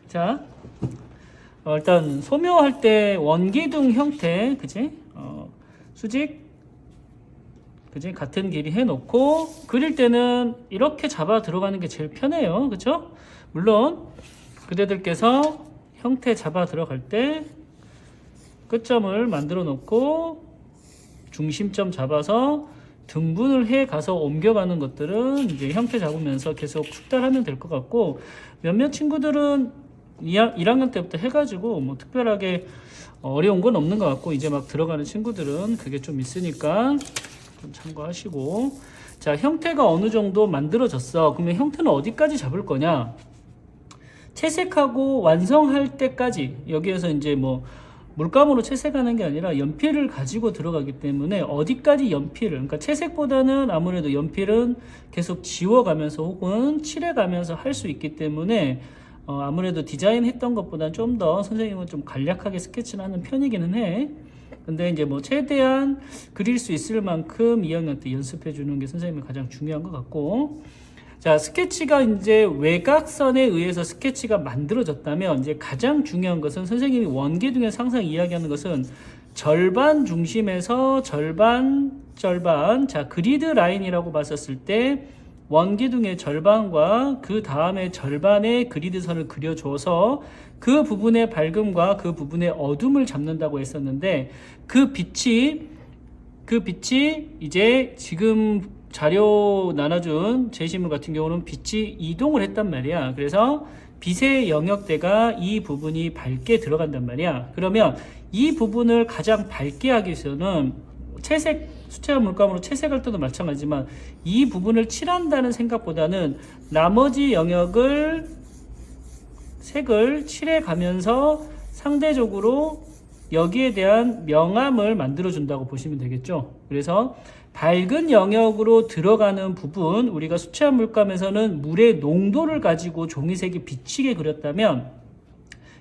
자, 일단 소묘할 때 원기둥 형태, 그지? 수직, 그지? 같은 길이 해놓고 그릴 때는 이렇게 잡아 들어가는 게 제일 편해요, 그쵸? 물론 그대들께서 형태 잡아 들어갈 때 끝점을 만들어 놓고 중심점 잡아서 등분을 해 가서 옮겨가는 것들은 이제 형태 잡으면서 계속 숙달하면 될 것 같고, 몇몇 친구들은 1학년 때부터 해가지고 뭐 특별하게 어려운 건 없는 것 같고, 이제 막 들어가는 친구들은 그게 좀 있으니까 좀 참고하시고. 자, 형태가 어느 정도 만들어졌어. 그러면 형태는 어디까지 잡을 거냐? 채색하고 완성할 때까지. 여기에서 이제 뭐 물감으로 채색하는 게 아니라 연필을 가지고 들어가기 때문에 어디까지 연필을, 그러니까 채색보다는 아무래도 연필은 계속 지워가면서 혹은 칠해가면서 할 수 있기 때문에 아무래도 디자인 했던 것보다 좀 더 선생님은 좀 간략하게 스케치를 하는 편이기는 해. 근데 이제 뭐 최대한 그릴 수 있을 만큼 2학년 때 연습해 주는 게 선생님이 가장 중요한 것 같고. 자, 스케치가 이제 외곽선에 의해서 스케치가 만들어졌다면 이제 가장 중요한 것은 선생님이 원기둥에서 항상 이야기하는 것은 절반 중심에서 절반. 자, 그리드 라인이라고 봤었을 때 원기둥의 절반과 그 다음에 절반의 그리드선을 그려줘서 그 부분의 밝음과 그 부분의 어둠을 잡는다고 했었는데, 그 빛이 이제 지금 자료 나눠준 제시물 같은 경우는 빛이 이동을 했단 말이야. 그래서 빛의 영역대가 이 부분이 밝게 들어간단 말이야. 그러면 이 부분을 가장 밝게 하기 위해서는 채색, 수채화 물감으로 채색할 때도 마찬가지지만 이 부분을 칠한다는 생각보다는 나머지 영역을 색을 칠해 가면서 상대적으로 여기에 대한 명암을 만들어 준다고 보시면 되겠죠. 그래서 밝은 영역으로 들어가는 부분, 우리가 수채화 물감에서는 물의 농도를 가지고 종이색이 비치게 그렸다면,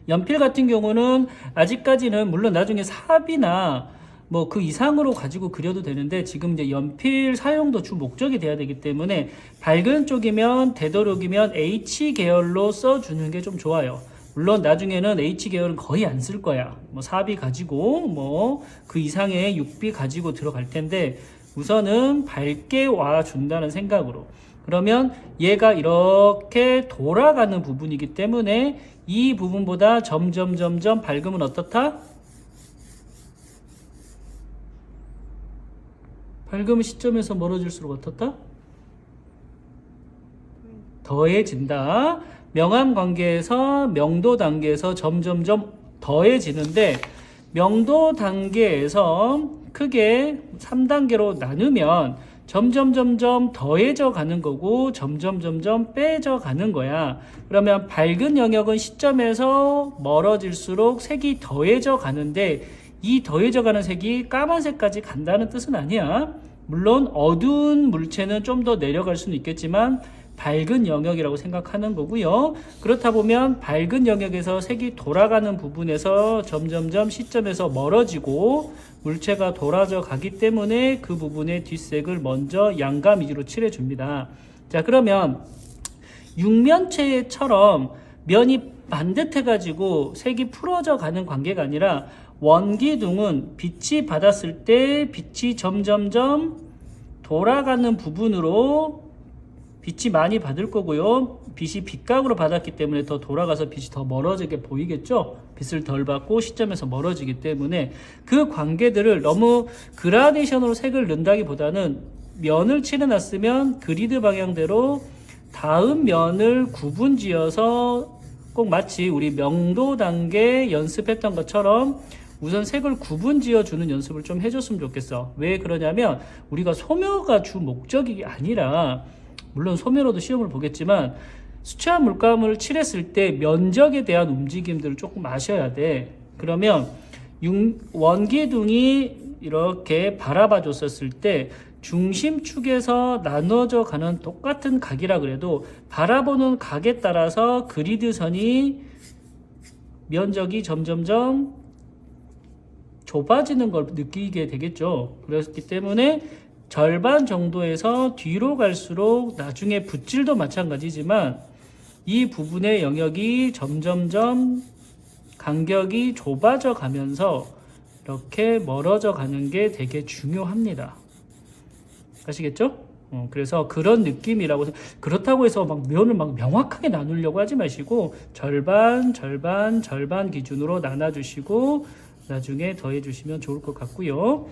연필 같은 경우는 아직까지는 물론 나중에 삽이나 뭐 그 이상으로 가지고 그려도 되는데, 지금 이제 연필 사용도 주 목적이 돼야 되기 때문에 밝은 쪽이면 되도록이면 H 계열로 써주는 게 좀 좋아요. 물론 나중에는 H 계열은 거의 안 쓸 거야. 뭐 4B 가지고 뭐 그 이상의 6B 가지고 들어갈 텐데, 우선은 밝게 와준다는 생각으로. 그러면 얘가 이렇게 돌아가는 부분이기 때문에 이 부분보다 점점 밝음은 어떻다? 밝음은 시점에서 멀어질수록 어떻다? 더해진다. 명암 관계에서 명도 단계에서 점점 더해지는데, 명도 단계에서 크게 3단계로 나누면 점점 더해져 가는 거고 점점 빼져 가는 거야. 그러면 밝은 영역은 시점에서 멀어질수록 색이 더해져 가는데, 이 더해져 가는 색이 까만색까지 간다는 뜻은 아니야. 물론 어두운 물체는 좀 더 내려갈 수는 있겠지만 밝은 영역이라고 생각하는 거고요. 그렇다 보면 밝은 영역에서 색이 돌아가는 부분에서 점점 시점에서 멀어지고 물체가 돌아져 가기 때문에 그 부분의 뒷색을 먼저 양감 위주로 칠해 줍니다. 자, 그러면 육면체처럼 면이 반듯해 가지고 색이 풀어져 가는 관계가 아니라, 원기둥은 빛이 받았을 때 빛이 점점 돌아가는 부분으로 빛이 많이 받을 거고요. 빛이 빛각으로 받았기 때문에 더 돌아가서 빛이 더 멀어지게 보이겠죠. 빛을 덜 받고 시점에서 멀어지기 때문에 그 관계들을 너무 그라데이션으로 색을 넣는다기보다는 면을 칠해놨으면 그리드 방향대로 다음 면을 구분지어서 꼭 마치 우리 명도 단계 연습했던 것처럼 우선 색을 구분지어 주는 연습을 좀 해줬으면 좋겠어. 왜 그러냐면 우리가 소묘가 주 목적이 아니라, 물론 소묘로도 시험을 보겠지만 수채화 물감을 칠했을 때 면적에 대한 움직임들을 조금 아셔야 돼. 그러면 원기둥이 이렇게 바라봐 줬었을 때 중심축에서 나눠져 가는 똑같은 각이라 그래도 바라보는 각에 따라서 그리드선이 면적이 점점 좁아지는 걸 느끼게 되겠죠. 그렇기 때문에 절반 정도에서 뒤로 갈수록 나중에 붓질도 마찬가지지만 이 부분의 영역이 점점점 간격이 좁아져 가면서 이렇게 멀어져 가는 게 되게 중요합니다. 아시겠죠? 그래서 그런 느낌이라고. 그렇다고 해서 막 면을 막 명확하게 나누려고 하지 마시고 절반 절반 절반 기준으로 나눠주시고 나중에 더해주시면 좋을 것 같고요.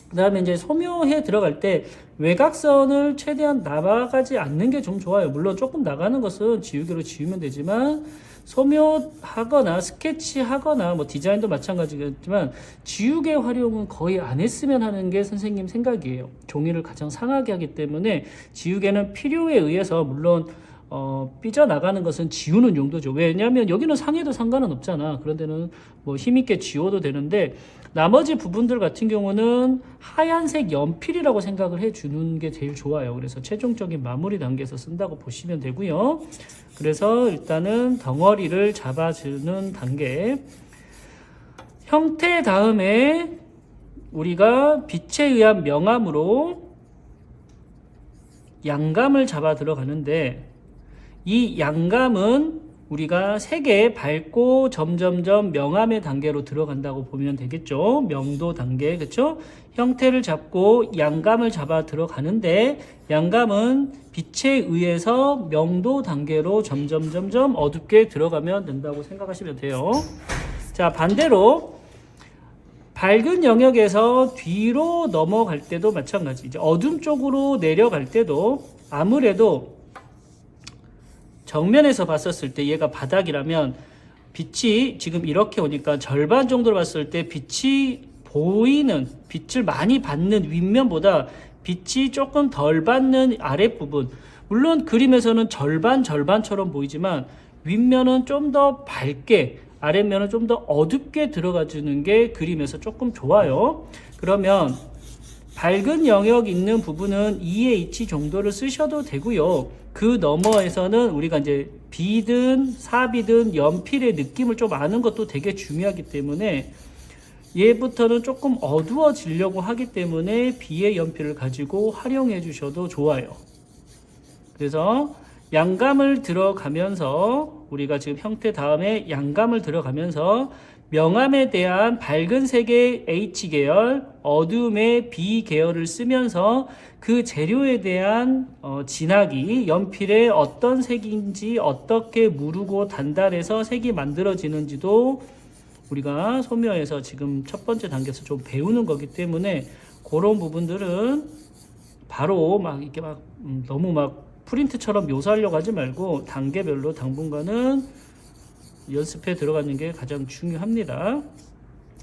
그 다음에 이제 소묘에 들어갈 때 외곽선을 최대한 나가지 않는 게 좀 좋아요. 물론 조금 나가는 것은 지우개로 지우면 되지만 소묘하거나 스케치하거나 뭐 디자인도 마찬가지겠지만 지우개 활용은 거의 안 했으면 하는 게 선생님 생각이에요. 종이를 가장 상하게 하기 때문에 지우개는 필요에 의해서 물론 삐져나가는 것은 지우는 용도죠. 왜냐하면 여기는 상해도 상관은 없잖아. 그런 데는 뭐 힘있게 지워도 되는데 나머지 부분들 같은 경우는 하얀색 연필이라고 생각을 해주는 게 제일 좋아요. 그래서 최종적인 마무리 단계에서 쓴다고 보시면 되고요. 그래서 일단은 덩어리를 잡아주는 단계. 형태 다음에 우리가 빛에 의한 명암으로 양감을 잡아 들어가는데 이 양감은 우리가 색에 밝고 점점점 명암의 단계로 들어간다고 보면 되겠죠. 명도 단계, 그렇죠? 형태를 잡고 양감을 잡아 들어가는데 양감은 빛에 의해서 명도 단계로 점점 어둡게 들어가면 된다고 생각하시면 돼요. 자, 반대로 밝은 영역에서 뒤로 넘어갈 때도 마찬가지. 이제 어둠 쪽으로 내려갈 때도 아무래도 정면에서 봤었을 때 얘가 바닥이라면 빛이 지금 이렇게 오니까 절반 정도로 봤을 때 빛이 보이는, 빛을 많이 받는 윗면보다 빛이 조금 덜 받는 아랫부분, 물론 그림에서는 절반처럼 보이지만 윗면은 좀 더 밝게, 아랫면은 좀 더 어둡게 들어가 주는 게 그림에서 조금 좋아요. 그러면 밝은 영역 있는 부분은 2H 정도를 쓰셔도 되고요. 그 너머에서는 우리가 이제 비든 사비든 연필의 느낌을 좀 아는 것도 되게 중요하기 때문에 얘부터는 조금 어두워지려고 하기 때문에 비의 연필을 가지고 활용해 주셔도 좋아요. 그래서 양감을 들어가면서 우리가 지금 형태 다음에 양감을 들어가면서 명암에 대한 밝은 색의 H계열, 어둠의 B계열을 쓰면서 그 재료에 대한 진하기, 연필에 어떤 색인지 어떻게 무르고 단달해서 색이 만들어지는지도 우리가 소묘에서 지금 첫 번째 단계에서 좀 배우는 거기 때문에 그런 부분들은 바로 막 이렇게 막 너무 막 프린트처럼 묘사하려고 하지 말고 단계별로 당분간은 연습해 들어가는 게 가장 중요합니다.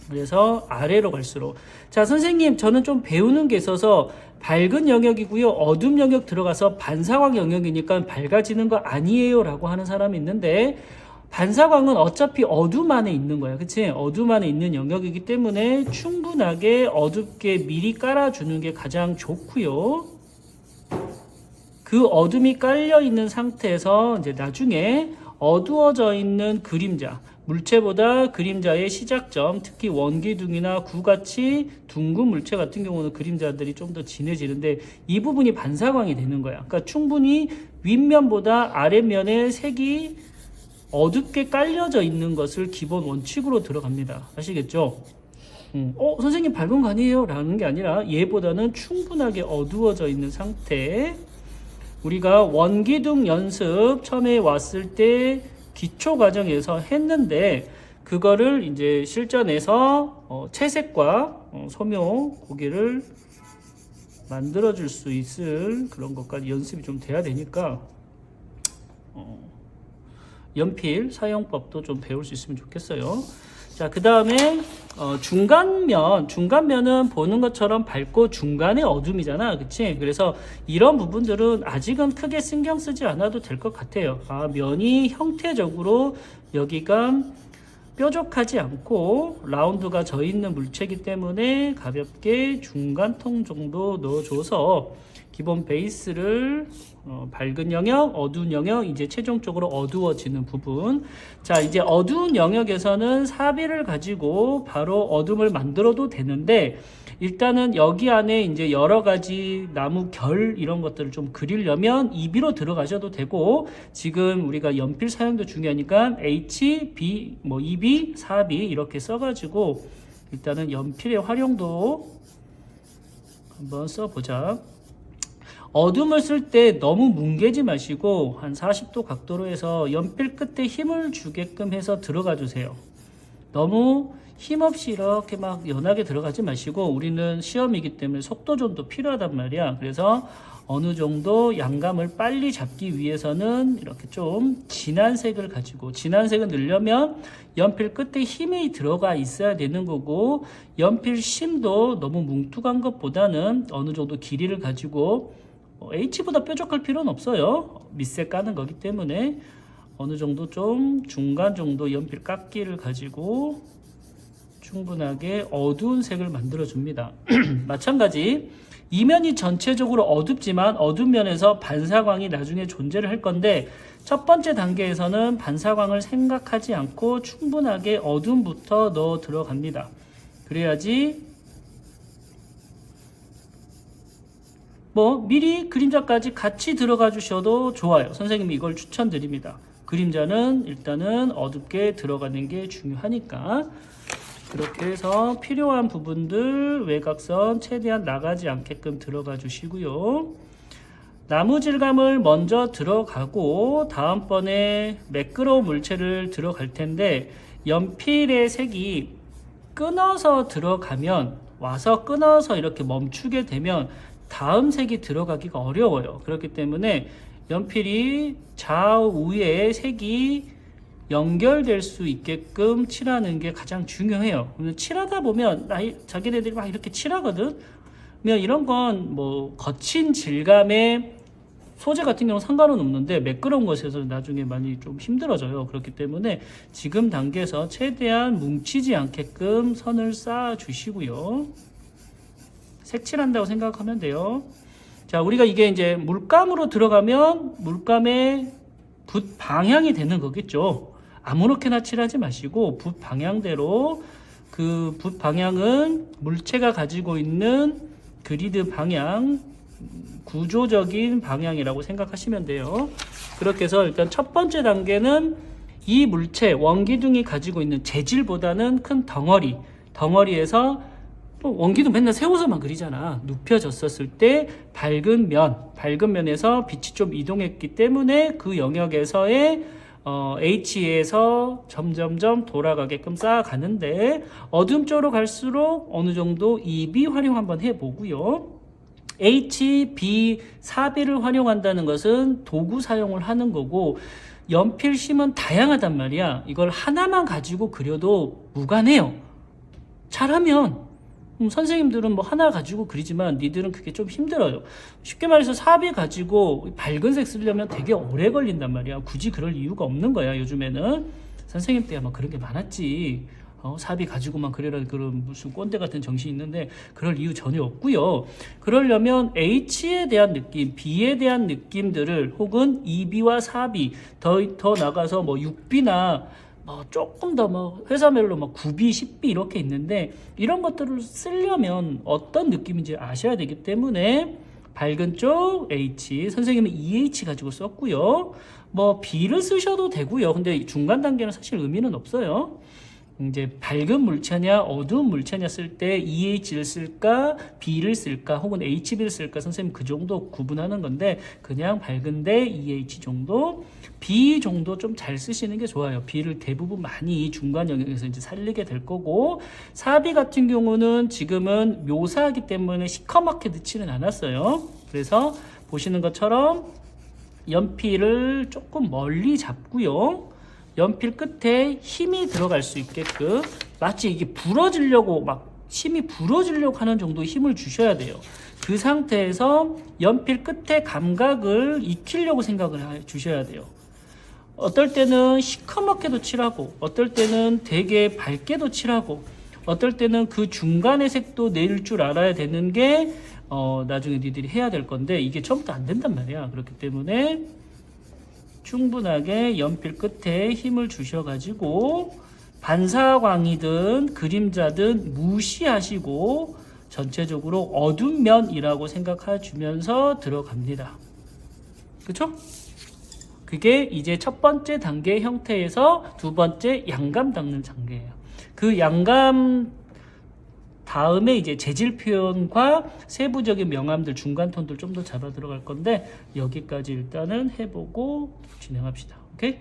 그래서 아래로 갈수록, 자 선생님 저는 좀 배우는 게 있어서 밝은 영역이고요, 어둠 영역 들어가서 반사광 영역이니까 밝아지는 거 아니에요 라고 하는 사람이 있는데, 반사광은 어차피 어둠 안에 있는 거야, 그치? 어둠 안에 있는 영역이기 때문에 충분하게 어둡게 미리 깔아주는 게 가장 좋고요. 그 어둠이 깔려 있는 상태에서 이제 나중에 어두워져 있는 그림자, 물체보다 그림자의 시작점, 특히 원기둥이나 구같이 둥근 물체 같은 경우는 그림자들이 좀 더 진해지는데 이 부분이 반사광이 되는 거야. 그러니까 충분히 윗면보다 아랫면에 색이 어둡게 깔려져 있는 것을 기본 원칙으로 들어갑니다. 아시겠죠? 선생님 밝은 거 아니에요? 라는 게 아니라 얘보다는 충분하게 어두워져 있는 상태. 우리가 원기둥 연습 처음에 왔을 때 기초 과정에서 했는데 그거를 이제 실전에서 채색과 소묘 고기를 만들어 줄 수 있을 그런 것까지 연습이 좀 돼야 되니까 연필 사용법도 좀 배울 수 있으면 좋겠어요. 자, 그 다음에 중간면은 보는 것처럼 밝고 중간에 어둠이잖아, 그치? 그래서 이런 부분들은 아직은 크게 신경 쓰지 않아도 될 것 같아요. 면이 형태적으로 여기가 뾰족하지 않고 라운드가 져 있는 물체이기 때문에 가볍게 중간통 정도 넣어줘서 기본 베이스를 밝은 영역, 어두운 영역, 이제 최종적으로 어두워지는 부분. 자, 이제 어두운 영역에서는 사비를 가지고 바로 어둠을 만들어도 되는데 일단은 여기 안에 이제 여러 가지 나무 결 이런 것들을 좀 그리려면 EB로 들어가셔도 되고, 지금 우리가 연필 사용도 중요하니까 H, B, 뭐 EB, 4B 이렇게 써가지고 일단은 연필의 활용도 한번 써보자. 어둠을 쓸 때 너무 뭉개지 마시고 한 40도 각도로 해서 연필 끝에 힘을 주게끔 해서 들어가 주세요. 너무 힘없이 이렇게 막 연하게 들어가지 마시고, 우리는 시험이기 때문에 속도전도 필요하단 말이야. 그래서 어느 정도 양감을 빨리 잡기 위해서는 이렇게 좀 진한 색을 가지고, 진한 색을 넣으려면 연필 끝에 힘이 들어가 있어야 되는 거고, 연필 심도 너무 뭉툭한 것보다는 어느 정도 길이를 가지고, H보다 뾰족할 필요는 없어요. 밑색 까는 거기 때문에 어느 정도 좀 중간 정도 연필 깎기를 가지고 충분하게 어두운 색을 만들어 줍니다. 마찬가지 이면이 전체적으로 어둡지만 어두운 면에서 반사광이 나중에 존재를 할 건데, 첫 번째 단계에서는 반사광을 생각하지 않고 충분하게 어둠부터 넣어 들어갑니다. 그래야지 미리 그림자까지 같이 들어가 주셔도 좋아요. 선생님이 이걸 추천드립니다. 그림자는 일단은 어둡게 들어가는 게 중요하니까. 그렇게 해서 필요한 부분들 외곽선 최대한 나가지 않게끔 들어가 주시고요. 나무 질감을 먼저 들어가고 다음번에 매끄러운 물체를 들어갈 텐데, 연필의 색이 끊어서 들어가면, 와서 끊어서 이렇게 멈추게 되면 다음 색이 들어가기가 어려워요. 그렇기 때문에 연필이 좌우에 색이 연결될 수 있게끔 칠하는 게 가장 중요해요. 칠하다 보면 자기네들이 막 이렇게 칠하거든. 그러면 이런 건 거친 질감의 소재 같은 경우는 상관은 없는데, 매끄러운 것에서 나중에 많이 좀 힘들어져요. 그렇기 때문에 지금 단계에서 최대한 뭉치지 않게끔 선을 쌓아 주시고요. 색칠한다고 생각하면 돼요. 자, 우리가 이게 이제 물감으로 들어가면 물감의 붓 방향이 되는 거겠죠. 아무렇게나 칠하지 마시고 붓 방향대로, 그 붓 방향은 물체가 가지고 있는 그리드 방향, 구조적인 방향이라고 생각하시면 돼요. 그렇게 해서 일단 첫 번째 단계는 이 물체, 원기둥이 가지고 있는 재질보다는 큰 덩어리에서, 원기둥 맨날 세워서만 그리잖아. 눕혀졌었을 때 밝은 면에서 빛이 좀 이동했기 때문에 그 영역에서의 H에서 점점점 돌아가게끔 쌓아가는데, 어둠 쪽으로 갈수록 어느 정도 EB 활용 한번 해보고요. H, B, 4B를 활용한다는 것은 도구 사용을 하는 거고, 연필심은 다양하단 말이야. 이걸 하나만 가지고 그려도 무관해요. 잘하면 선생님들은 하나 가지고 그리지만 니들은 그게 좀 힘들어요. 쉽게 말해서 4B 가지고 밝은 색 쓰려면 되게 오래 걸린단 말이야. 굳이 그럴 이유가 없는 거야. 요즘에는 선생님 때 아마 그런 게 많았지. 4B 가지고만 그래라, 그런 무슨 꼰대 같은 정신이 있는데 그럴 이유 전혀 없고요. 그러려면 H에 대한 느낌, B에 대한 느낌들을, 혹은 2B와 4B 더 나가서 6B나 조금 더 회사별로 9B, 10B 이렇게 있는데, 이런 것들을 쓰려면 어떤 느낌인지 아셔야 되기 때문에 밝은 쪽 H, 선생님은 EH 가지고 썼고요. B를 쓰셔도 되고요. 근데 중간 단계는 사실 의미는 없어요. 이제 밝은 물체냐 어두운 물체냐 쓸 때 EH를 쓸까 B를 쓸까 혹은 HB를 쓸까, 선생님 그 정도 구분하는 건데, 그냥 밝은데 EH 정도, B 정도 좀 잘 쓰시는 게 좋아요. B를 대부분 많이 중간 영역에서 이제 살리게 될 거고, 4B 같은 경우는 지금은 묘사하기 때문에 시커멓게 넣지는 않았어요. 그래서 보시는 것처럼 연필을 조금 멀리 잡고요. 연필 끝에 힘이 들어갈 수 있게끔, 마치 이게 부러지려고 힘이 부러지려고 하는 정도 힘을 주셔야 돼요. 그 상태에서 연필 끝에 감각을 익히려고 생각을 주셔야 돼요. 어떨 때는 시커멓게도 칠하고, 어떨 때는 되게 밝게도 칠하고, 어떨 때는 그 중간의 색도 낼 줄 알아야 되는 게 나중에 니들이 해야 될 건데, 이게 처음부터 안 된단 말이야. 그렇기 때문에 충분하게 연필 끝에 힘을 주셔가지고 반사광이든 그림자든 무시하시고 전체적으로 어두운 면이라고 생각해 주면서 들어갑니다. 그쵸? 그게 이제 첫 번째 단계 형태에서 두 번째 양감 닦는 단계예요. 그 양감 다음에 이제 재질 표현과 세부적인 명암들, 중간 톤들 좀 더 잡아 들어갈 건데 여기까지 일단은 해보고 진행합시다. 오케이?